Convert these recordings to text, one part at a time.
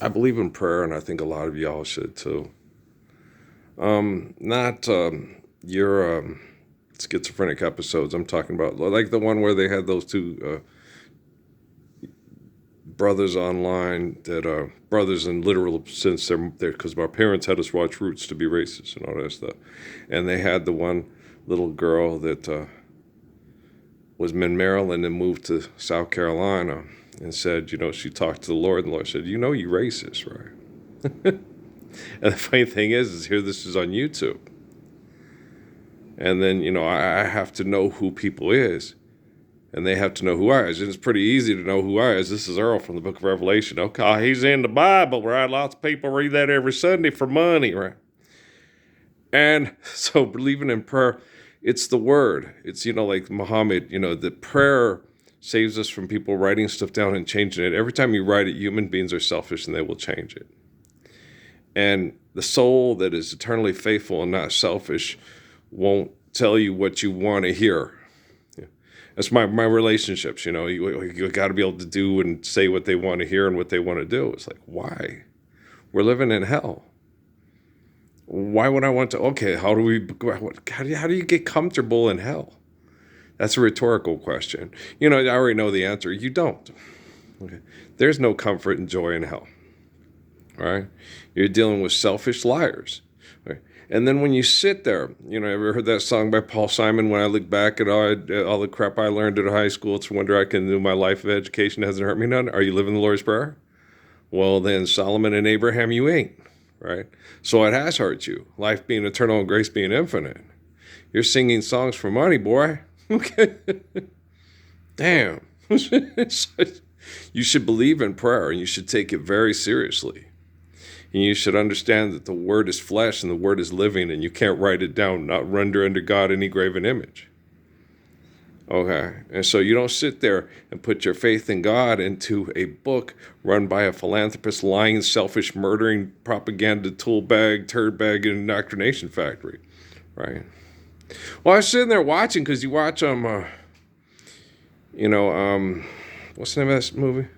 I believe in prayer, and I think a lot of y'all should too. Not your schizophrenic episodes. I'm talking about like the one where they had those two brothers online that are brothers in literal sense. They're because our parents had us watch Roots to be racist and all that stuff, and they had the one little girl that was in Maryland and moved to South Carolina and said, she talked to the Lord, and the Lord said, you racist, right? And the funny thing is here this is on YouTube. And then, I have to know who people is. And they have to know who I is. And it's pretty easy to know who I is. This is Earl from the book of Revelation. Okay, he's in the Bible, right? Lots of people read that every Sunday for money, right? And so believing in prayer, it's the word. It's, like Muhammad, the prayer saves us from people writing stuff down and changing it. Every time you write it, human beings are selfish and they will change it. And the soul that is eternally faithful and not selfish won't tell you what you want to hear. That's my relationships, you got to be able to do and say what they want to hear and what they want to do. It's like, why? We're living in hell. Why would I want to? Okay, how do you get comfortable in hell? That's a rhetorical question. I already know the answer. You don't. Okay. There's no comfort and joy in hell. All right? You're dealing with selfish liars. Right? And then when you sit there, ever heard that song by Paul Simon, when I look back at all the crap I learned at high school, it's a wonder I can do my life of education hasn't hurt me none. Are you living the Lord's Prayer? Well, then Solomon and Abraham, you ain't. Right? So it has hurt you. Life being eternal and grace being infinite. You're singing songs for money, boy. Okay. Damn. You should believe in prayer and you should take it very seriously. And you should understand that the word is flesh and the word is living and you can't write it down, not render unto God any graven image. Okay. And so you don't sit there and put your faith in God into a book run by a philanthropist, lying, selfish, murdering, propaganda, tool bag, turd bag, and indoctrination factory. Right? Well, I was sitting there watching because you watch what's the name of this movie?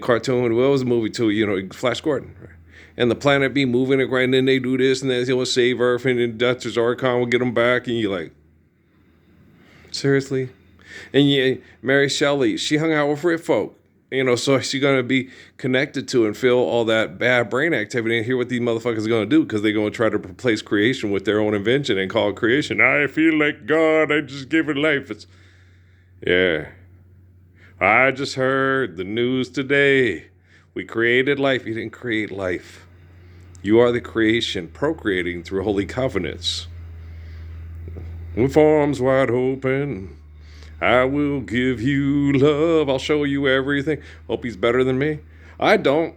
Cartoon. What was the movie too? Flash Gordon. Right? And the planet be moving it right, and then they do this, and then they'll save Earth, and then Dr. Zarkon will get them back, and you're like, seriously? And Mary Shelley, she hung out with rich folk, so she's going to be connected to and feel all that bad brain activity and hear what these motherfuckers are going to do because they're going to try to replace creation with their own invention and call it creation. I feel like God, I just give it life. Yeah. I just heard the news today. We created life. You didn't create life. You are the creation, procreating through holy covenants. With arms wide open, I will give you love. I'll show you everything. Hope he's better than me. I don't.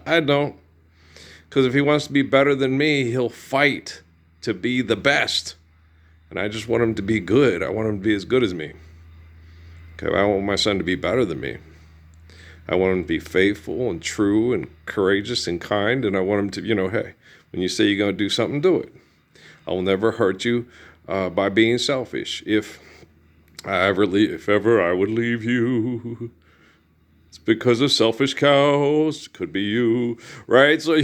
I don't. Because if he wants to be better than me, he'll fight to be the best. And I just want him to be good. I want him to be as good as me. Okay, I want my son to be better than me. I want him to be faithful and true and courageous and kind. And I want him to, hey, when you say you're going to do something, do it. I will never hurt you by being selfish. If ever I would leave you, it's because of selfish cows. Could be you, right? So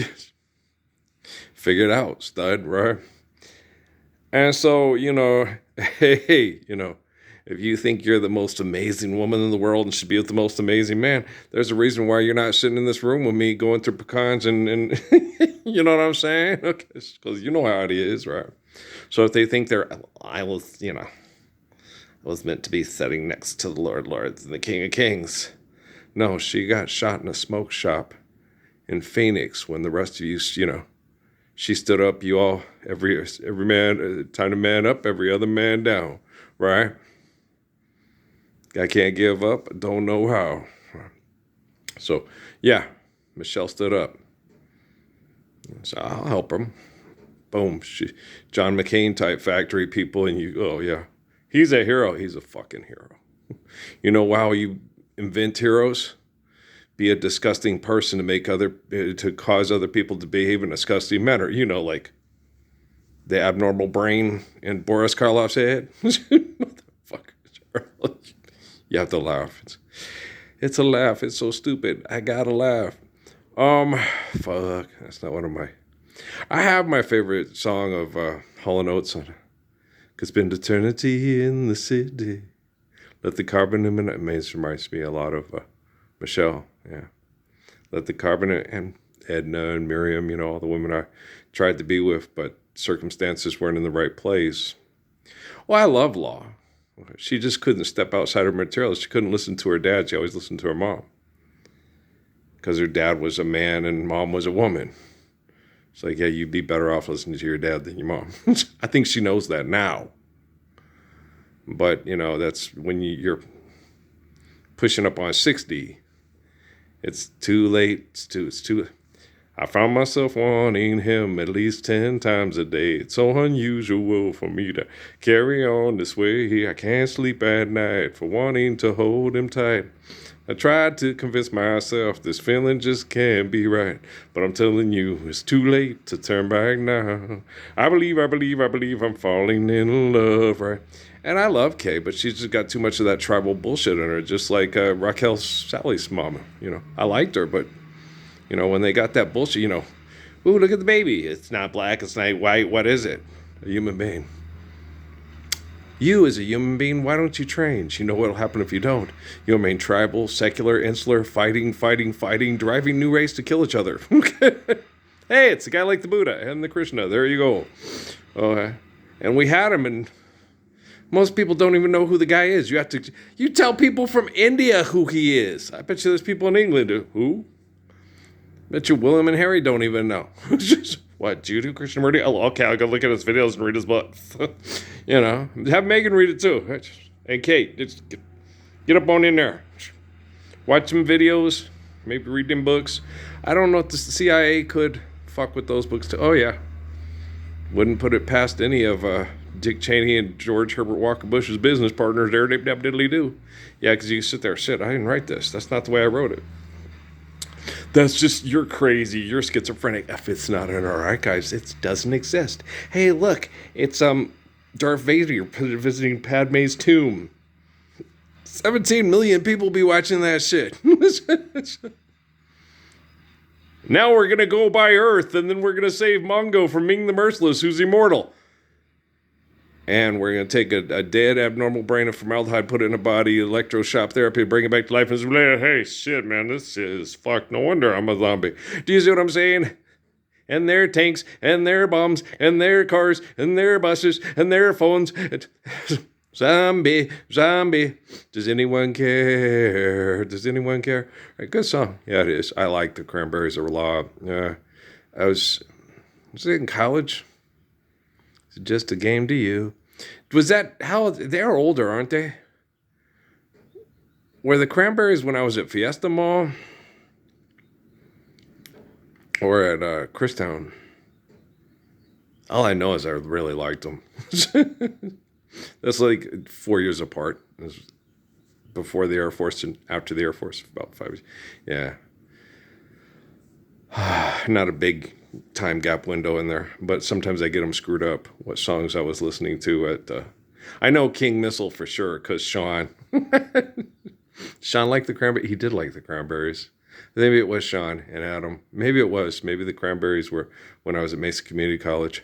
figure it out, stud, right? And so, hey, if you think you're the most amazing woman in the world and should be with the most amazing man, there's a reason why you're not sitting in this room with me going through pecans and you know what I'm saying? Okay, because you know how it is, right? So if they think I was meant to be sitting next to the Lords and the King of Kings. No, she got shot in a smoke shop in Phoenix when the rest of you, she stood up, you all, every man, time to man up, every other man down, right? I can't give up. I don't know how. So, yeah, Michelle stood up. So I'll help him. Boom. John McCain type factory people. And oh, yeah. He's a hero. He's a fucking hero. You know how you invent heroes? Be a disgusting person to cause other people to behave in a disgusting manner. Like the abnormal brain in Boris Karloff's head. Motherfucker. You have to laugh. It's a laugh. It's so stupid. I gotta laugh. Um, fuck, that's not one of my. I have my favorite song of Hall and Oates on. Cause been eternity in the city. Let the carbon emanate. Reminds me a lot of Michelle. Yeah. Let the carbon and Edna and Miriam. All the women I tried to be with, but circumstances weren't in the right place. Well, I love Law. She just couldn't step outside her material. She couldn't listen to her dad. She always listened to her mom. Because her dad was a man and mom was a woman. It's like, yeah, you'd be better off listening to your dad than your mom. I think she knows that now. But, that's when you're pushing up on 60. It's too late. It's too. I found myself wanting him at least 10 times a day. It's so unusual for me to carry on this way. I can't sleep at night for wanting to hold him tight. I tried to convince myself this feeling just can't be right. But I'm telling you, it's too late to turn back now. I believe I'm falling in love, right? And I love Kay, but she's just got too much of that tribal bullshit in her, just like Raquel Sally's mama. I liked her, but, when they got that bullshit, ooh, look at the baby. It's not black, it's not white. What is it? A human being. You, as a human being, why don't you train? You know what'll happen if you don't. You'll remain tribal, secular, insular, fighting, driving new race to kill each other. Hey, it's a guy like the Buddha and the Krishna. There you go. Okay. And we had him, and most people don't even know who the guy is. You tell people from India who he is. I bet you there's people in England who? Bet you William and Harry don't even know. What, Judo Krishnamurti? Oh, okay, I'll go look at his videos and read his books. Have Megan read it too. Hey, Kate, just get up on in there. Watch some videos, maybe read them books. I don't know if the CIA could fuck with those books too. Oh, yeah. Wouldn't put it past any of Dick Cheney and George Herbert Walker Bush's business partners there. Diddly do. Yeah, because you sit there, I didn't write this. That's not the way I wrote it. That's just, you're crazy. You're schizophrenic. If it's not in our archives, it doesn't exist. Hey, look, it's Darth Vader visiting Padme's tomb. 17 million people be watching that shit. Now we're going to go by Earth, and then we're going to save Mongo from Ming the Merciless, who's immortal. And we're going to take a dead abnormal brain of formaldehyde, put it in a body, electroshock therapy, bring it back to life, and say, hey, shit, man, this is fuck. No wonder I'm a zombie. Do you see what I'm saying? And their tanks, and their bombs, and their cars, and their buses, and their phones. Zombie. Does anyone care? Right, good song. Yeah, it is. I like the Cranberries a lot. Was it in college? It's just a game to you. Was that how they're older, aren't they? Were the Cranberries when I was at Fiesta Mall or at Christown? All I know is I really liked them. That's like 4 years apart. It was before the Air Force and after the Air Force, about 5 years. Yeah. Not a big time gap window in there, but sometimes I get them screwed up. What songs I was listening to at, I know King Missile for sure, because Sean liked the Cranberries. He did like the Cranberries. Maybe it was Sean and Adam. Maybe it was. Maybe the Cranberries were when I was at Mesa Community College.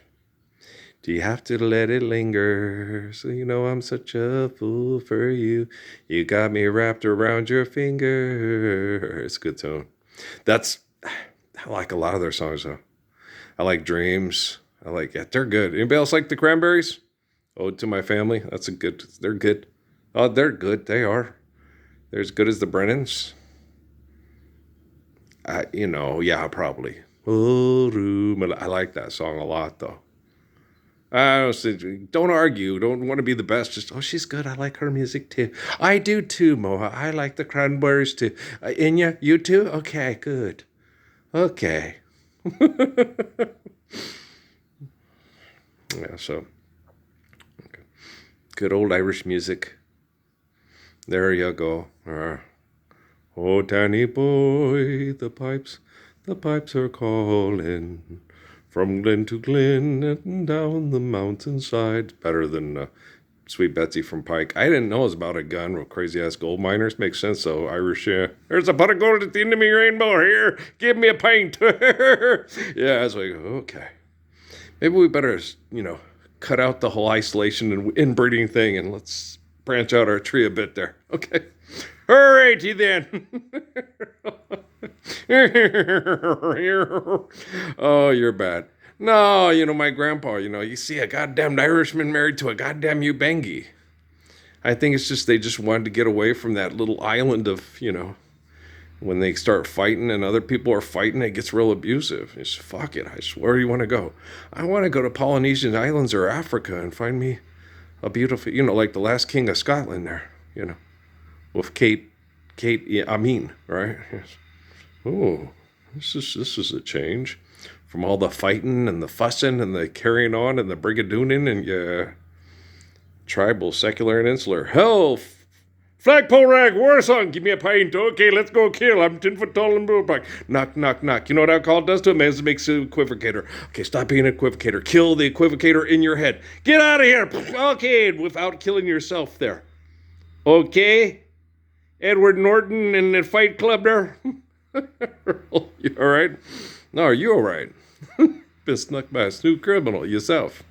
Do you have to let it linger? So you know I'm such a fool for you. You got me wrapped around your finger. It's a good tone. I like a lot of their songs though. I like Dreams. They're good. Anybody else like the Cranberries? Ode to My Family. They're good. Oh, they're good. They are. They're as good as the Brennans. Yeah, probably. I like that song a lot though. Don't argue. Don't want to be the best. Just, she's good. I like her music too. I do too, Moha. I like the Cranberries too. Inya, you too? Okay, good. Okay. Yeah, so. Okay. Good old Irish music. There you go. Oh, Danny boy, the pipes are calling. From glen to glen and down the mountainside. Better than Sweet Betsy from Pike. I didn't know it was about a gun with crazy ass gold miners. Makes sense though. Irish, yeah. There's a pot of gold at the end of me rainbow here. Give me a pint. Yeah, I was like, okay. Maybe we better, cut out the whole isolation and inbreeding thing and let's branch out our tree a bit there. Okay. All righty then. Oh, you're bad. No, my grandpa, you see a goddamn Irishman married to a goddamn Ubangi. I think it's just they just wanted to get away from that little island of, when they start fighting and other people are fighting, it gets real abusive. It's fuck it. I swear you want to go. I want to go to Polynesian Islands or Africa and find me a beautiful, like the last king of Scotland there, with Kate, I mean, right? Yes. Oh, this is a change from all the fighting and the fussing and the carrying on and the brigadooning and tribal, secular, and insular. Hell, flagpole rag, war song, give me a pint. Okay, let's go kill. I'm 10 foot tall and bullback. Knock, knock, knock. You know what alcohol does to a man? It makes an equivocator. Okay, stop being an equivocator. Kill the equivocator in your head. Get out of here. Okay, without killing yourself there. Okay? Edward Norton in the Fight Club there? You all right? No, are you all right? Been snuck by a snoop criminal yourself.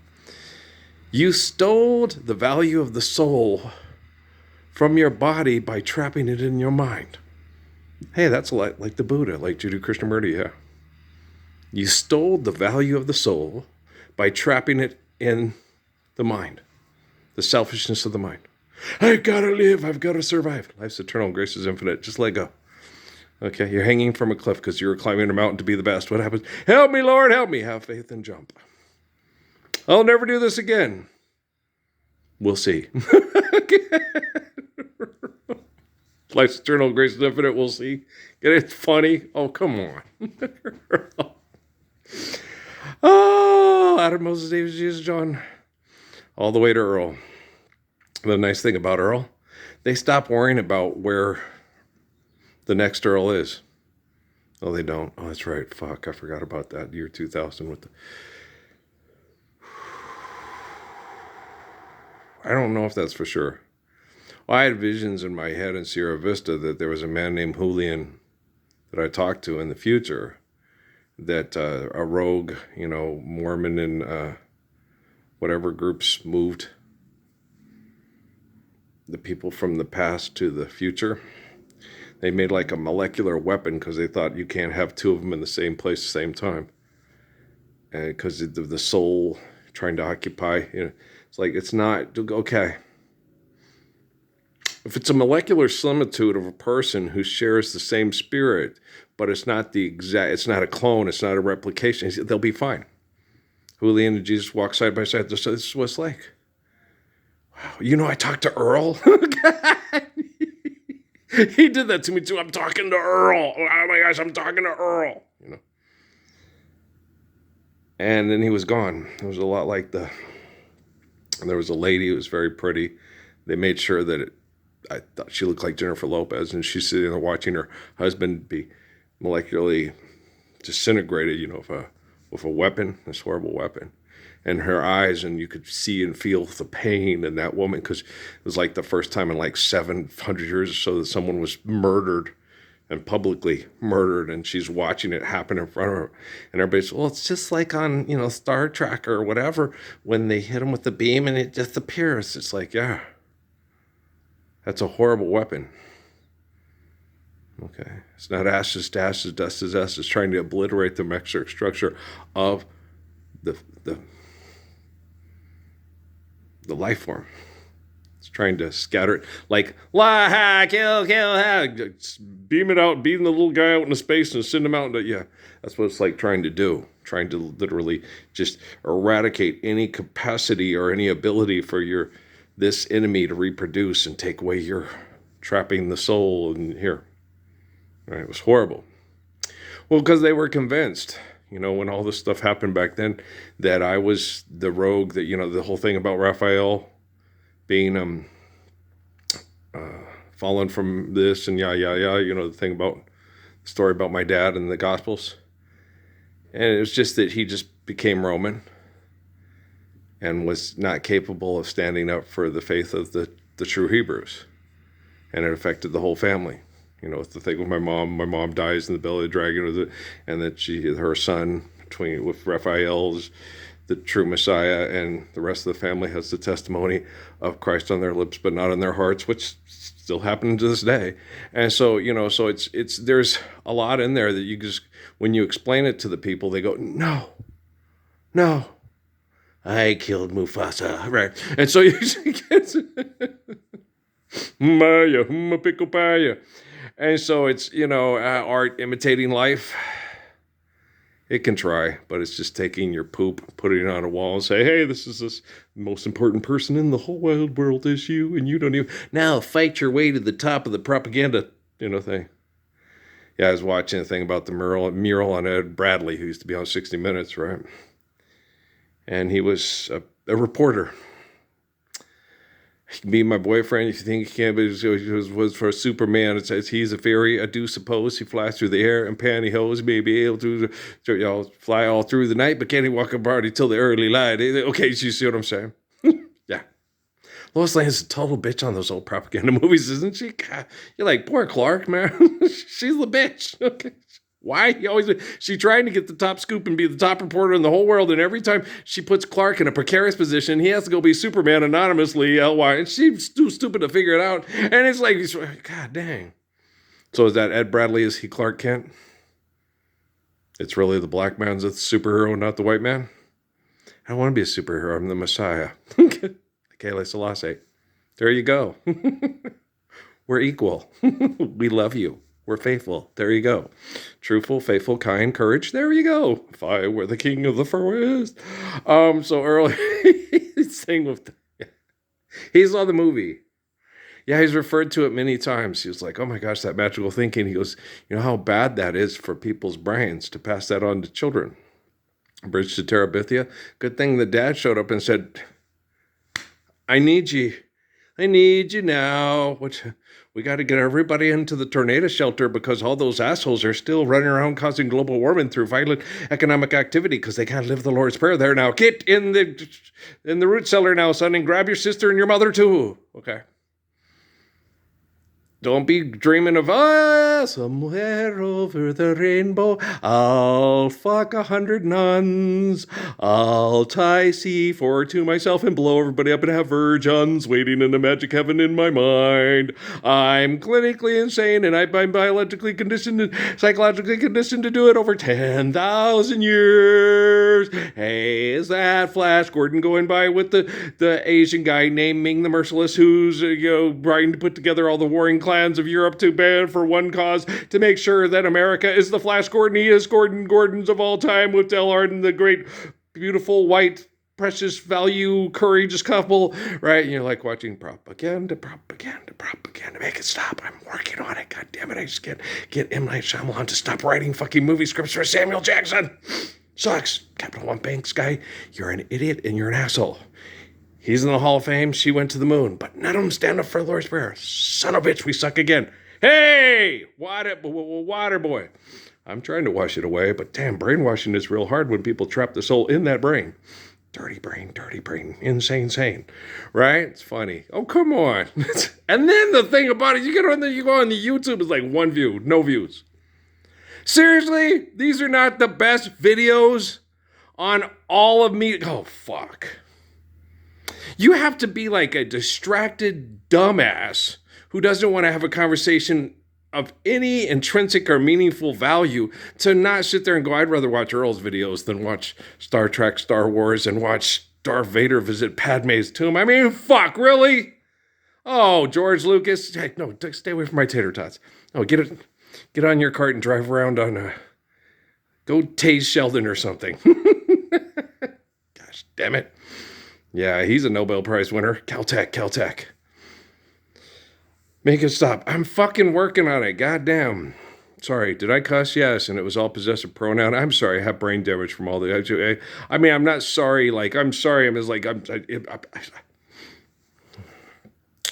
You stole the value of the soul from your body by trapping it in your mind. Hey, that's like the Buddha, like Jiddu Krishnamurti, yeah. You stole the value of the soul by trapping it in the mind, the selfishness of the mind. I've got to live, I've got to survive. Life's eternal, grace is infinite, just let go. Okay, you're hanging from a cliff because you were climbing a mountain to be the best. What happens? Help me, Lord, help me. Have faith and jump. I'll never do this again. We'll see. Life's eternal, grace is infinite, we'll see. Get it funny? Oh, come on. Oh, Adam, Moses, David, Jesus, John. All the way to Earl. The nice thing about Earl, they stop worrying about where the next Earl is. Oh, they don't. Oh, that's right. Fuck, I forgot about that. Year 2000 with the... I don't know if that's for sure. Well, I had visions in my head in Sierra Vista that there was a man named Julian that I talked to in the future, that a rogue, Mormon and whatever groups moved the people from the past to the future. They made like a molecular weapon because they thought you can't have two of them in the same place at the same time. Because the soul trying to occupy, it's like, it's not, okay. If it's a molecular similitude of a person who shares the same spirit, but it's not it's not a clone, it's not a replication, they'll be fine. Julian and Jesus walk side by side. This is what it's like. Wow, I talked to Earl. He did that to me too. I'm talking to Earl. Oh my gosh, I'm talking to Earl. And then he was gone. It was a lot like there was a lady who was very pretty. They made sure that I thought she looked like Jennifer Lopez, and she's sitting there watching her husband be molecularly disintegrated, with a weapon, this horrible weapon. And her eyes, and you could see and feel the pain in that woman, because it was like the first time in like 700 years or so that someone was murdered and publicly murdered, and she's watching it happen in front of her. And everybody's, well, it's just like on, Star Trek or whatever, when they hit him with the beam and it disappears. It's like, yeah, that's a horrible weapon. Okay, it's not ashes to ashes, dust to dust. It's trying to obliterate the metric structure of the life form. It's trying to scatter it, like, kill, beam it out, beam the little guy out into space and send him out. Yeah, that's what it's like trying to do. Trying to literally just eradicate any capacity or any ability for this enemy to reproduce and take away your trapping the soul in here. Right, it was horrible. Well, because they were convinced, when all this stuff happened back then, that I was the rogue, that, the whole thing about Raphael being fallen from this and the thing about the story about my dad and the Gospels. And it was just that he just became Roman. and was not capable of standing up for the faith of the true Hebrews. And it affected the whole family. You know, the thing with my mom dies in the belly of the dragon, and that her son, with Raphael's the true Messiah, and the rest of the family has the testimony of Christ on their lips, but not in their hearts, which still happens to this day. And so, you know, so it's there's a lot in there that you just, when you explain it to the people, they go, no, I killed Mufasa, right? And so you get Maya, pickle paya. And so it's, you know, art imitating life. It can try, but it's just taking your poop, putting it on a wall, and say, hey, this is the most important person in the whole wide world is you, and you don't even, now fight your way to the top of the propaganda, you know, thing. Yeah, I was watching a thing about the mural on Ed Bradley, who used to be on 60 Minutes, right? And he was a reporter. He can be my boyfriend if you think he can, but it was for Superman. It says he's a fairy, I do suppose. He flies through the air in pantyhose, may be able to fly all through the night, but can't he walk a party till the early light? Okay, you see what I'm saying? Yeah. Lois Lane's a total bitch on those old propaganda movies, isn't she? God, you're like, poor Clark, man. She's the bitch. Okay. Why? She trying to get the top scoop and be the top reporter in the whole world, and every time she puts Clark in a precarious position, he has to go be Superman anonymously, LY, and she's too stupid to figure it out. And it's like, God dang. So is that Ed Bradley? Is he Clark Kent? It's really the black man's the superhero, not the white man? I don't want to be a superhero. I'm the Messiah. Like Haile Selassie. There you go. We're equal. We love you. We're faithful. There you go. Truthful, faithful, kind, courage. There you go. If I were the king of the forest. So early, he's saying he's on the movie. Yeah, he's referred to it many times. He was like, oh my gosh, that magical thinking. He goes, you know how bad that is for people's brains to pass that on to children. Bridge to Terabithia. Good thing the dad showed up and said, I need you. I need you now. We got to get everybody into the tornado shelter because all those assholes are still running around causing global warming through violent economic activity because they can't live the Lord's Prayer there now. Get in the root cellar now, son, and grab your sister and your mother too. Okay. Don't be dreaming of, somewhere over the rainbow, I'll fuck 100 nuns. I'll tie C4 to myself and blow everybody up and have virgins waiting in a magic heaven in my mind. I'm clinically insane and I'm biologically conditioned and psychologically conditioned to do it over 10,000 years. Hey, is that Flash Gordon going by with the Asian guy named Ming the Merciless who's, trying to put together all the warring clans of Europe to ban for one cause, to make sure that America is the Flash Gordon he is Gordons of all time with Del Arden, the great, beautiful, white, precious value, courageous couple, right? And you're like watching propaganda. Make it stop. I'm working on it. God damn it. I just can't get M. Night Shyamalan to stop writing fucking movie scripts for Samuel Jackson. Sucks. Capital One Banks guy, you're an idiot and you're an asshole. He's in the Hall of Fame. She went to the moon. But none of them stand up for the Lord's Prayer. Son of a bitch, we suck again. Hey, water boy. I'm trying to wash it away, but damn, brainwashing is real hard when people trap the soul in that brain. Dirty brain, insane, right? It's funny. Oh, come on. And then the thing about it, you go on the YouTube, it's like 1 view, no views. Seriously? These are not the best videos on all of me. Oh, fuck. You have to be like a distracted dumbass who doesn't want to have a conversation of any intrinsic or meaningful value to not sit there and go, I'd rather watch Earl's videos than watch Star Trek, Star Wars, and watch Darth Vader visit Padme's tomb. I mean, fuck, really? Oh, George Lucas. Hey, no, stay away from my tater tots. Oh, get on your cart and drive around on go tase Sheldon or something. Gosh, damn it. Yeah, he's a Nobel Prize winner. Caltech. Make it stop. I'm fucking working on it. Goddamn. Sorry, did I cuss? Yes, and it was all possessive pronoun. I'm sorry, I have brain damage from all the... I mean, I'm not sorry, like, I'm sorry. I'm just like,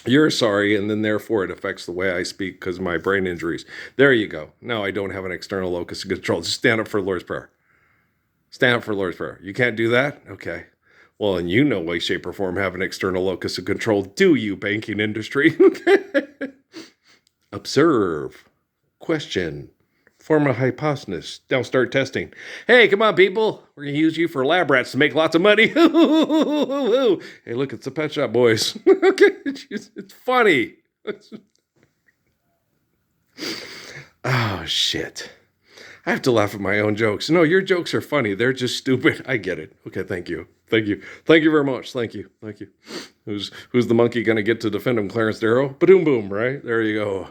you're sorry, and then therefore it affects the way I speak because of my brain injuries. There you go. No, I don't have an external locus of control. Just stand up for the Lord's Prayer. Stand up for the Lord's Prayer. You can't do that? Okay. Well, in you no way, shape, or form have an external locus of control, do you, banking industry? Observe. Question. Form a hypothesis. Now start testing. Hey, come on, people. We're going to use you for lab rats to make lots of money. Hey, look, it's the Pet Shop Boys. Okay, it's funny. Oh, shit. I have to laugh at my own jokes. No, your jokes are funny. They're just stupid. I get it. Okay, thank you. Thank you. Thank you very much. Thank you. Thank you. Who's the monkey going to get to defend him? Clarence Darrow? Ba-doom boom, right? There you go.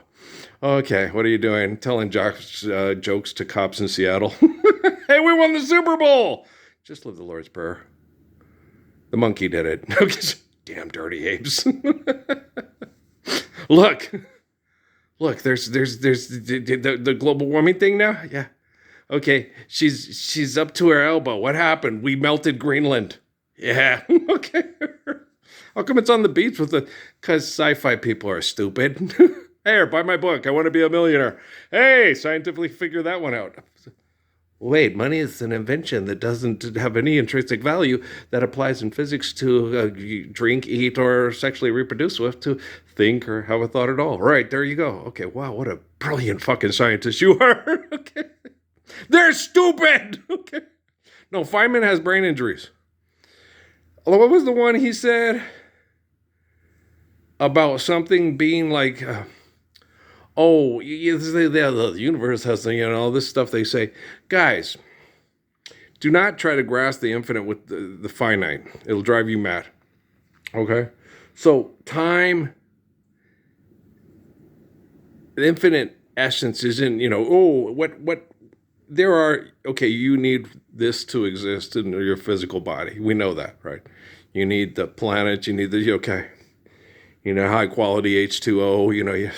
Okay, what are you doing? Telling jokes to cops in Seattle. Hey, we won the Super Bowl! Just live the Lord's Prayer. The monkey did it. Damn dirty apes. Look, there's the global warming thing now? Yeah. Okay, she's up to her elbow. What happened? We melted Greenland. Yeah. Okay. How come it's on the beach with the... Because sci-fi people are stupid. Here, buy my book. I want to be a millionaire. Hey, scientifically figure that one out. Wait, money is an invention that doesn't have any intrinsic value that applies in physics to drink, eat, or sexually reproduce with, to think or have a thought at all. Right, there you go. Okay, wow, what a brilliant fucking scientist you are. Okay. They're stupid. Okay. No, Feynman has brain injuries. What was the one he said about something being like, the universe has, all this stuff they say. Guys, do not try to grasp the infinite with the finite. It'll drive you mad. Okay? So time, the infinite essence isn't, there are, you need this to exist in your physical body. We know that, right? You need the planet, you need high quality H2O,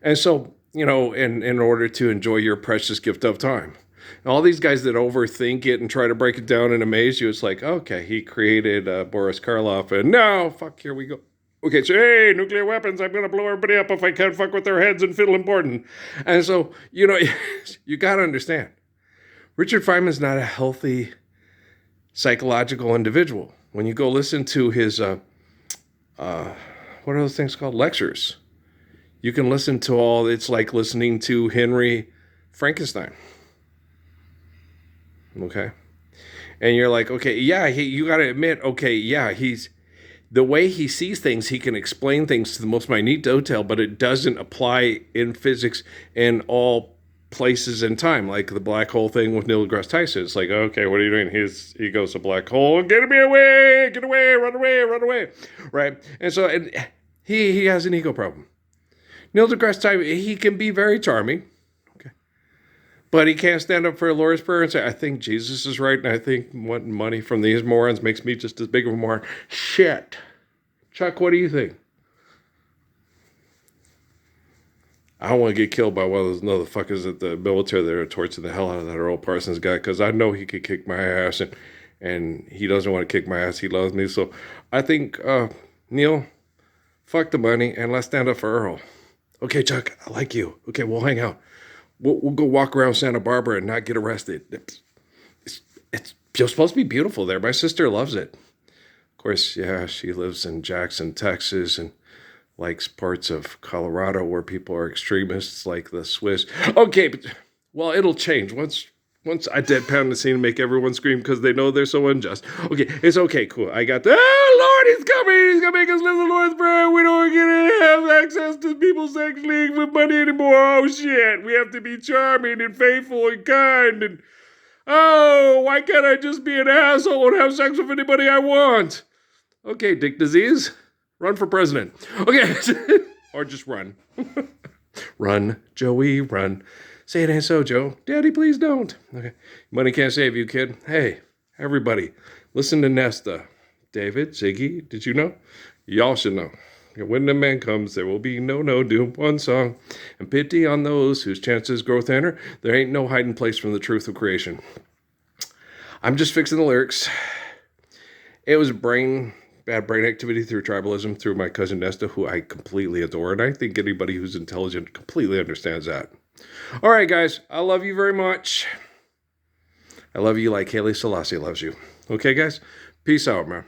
And so, in order to enjoy your precious gift of time. And all these guys that overthink it and try to break it down and amaze you, it's like, okay, he created Boris Karloff, and now, here we go. Okay, so, hey, nuclear weapons, I'm going to blow everybody up if I can't fuck with their heads and feel important. And so, you got to understand, Richard Feynman's not a healthy psychological individual. When you go listen to his, what are those things called? Lectures. You can listen to it's like listening to Henry Frankenstein. Okay? And you're like, okay, yeah, you got to admit, okay, yeah, the way he sees things, he can explain things to the most minute detail, but it doesn't apply in physics in all places in time, like the black hole thing with Neil deGrasse Tyson. It's like, okay, what are you doing? He goes to black hole, get me away, get away, run away, right? And so he has an ego problem. Neil deGrasse Tyson, he can be very charming, okay, but he can't stand up for a Lord's Prayer and say, I think Jesus is right, and I think wanting money from these morons makes me just as big of a moron. Shit. Chuck, what do you think? I don't want to get killed by one of those motherfuckers at the military that are torturing the hell out of that Earl Parsons guy, because I know he could kick my ass, and he doesn't want to kick my ass. He loves me. So I think, Neil, fuck the money, and let's stand up for Earl. Okay, Chuck, I like you. Okay, we'll hang out. We'll go walk around Santa Barbara and not get arrested. It's supposed to be beautiful there. My sister loves it. Of course, yeah, she lives in Jackson, Texas, and likes parts of Colorado where people are extremists like the Swiss. Okay, but, well, it'll change. Once I deadpan the scene and make everyone scream because they know they're so unjust. Okay, it's okay, cool. I got the, Lord, he's coming. He's going to make us live the Lord's Prayer. We don't get to have access to people sexually with money anymore. Oh, shit. We have to be charming and faithful and kind. And, why can't I just be an asshole and have sex with anybody I want? Okay, dick disease. Run for president. Okay. Or just run. Run, Joey, run. Say it ain't so, Joe. Daddy, please don't. Okay. Money can't save you, kid. Hey, everybody, listen to Nesta. David, Ziggy, did you know? Y'all should know. When the man comes, there will be no doom. One song. And pity on those whose chances grow thinner. There ain't no hiding place from the truth of creation. I'm just fixing the lyrics. It was bad brain activity through tribalism through my cousin Nesta, who I completely adore. And I think anybody who's intelligent completely understands that. All right, guys. I love you very much. I love you like Haile Selassie loves you. Okay, guys? Peace out, man.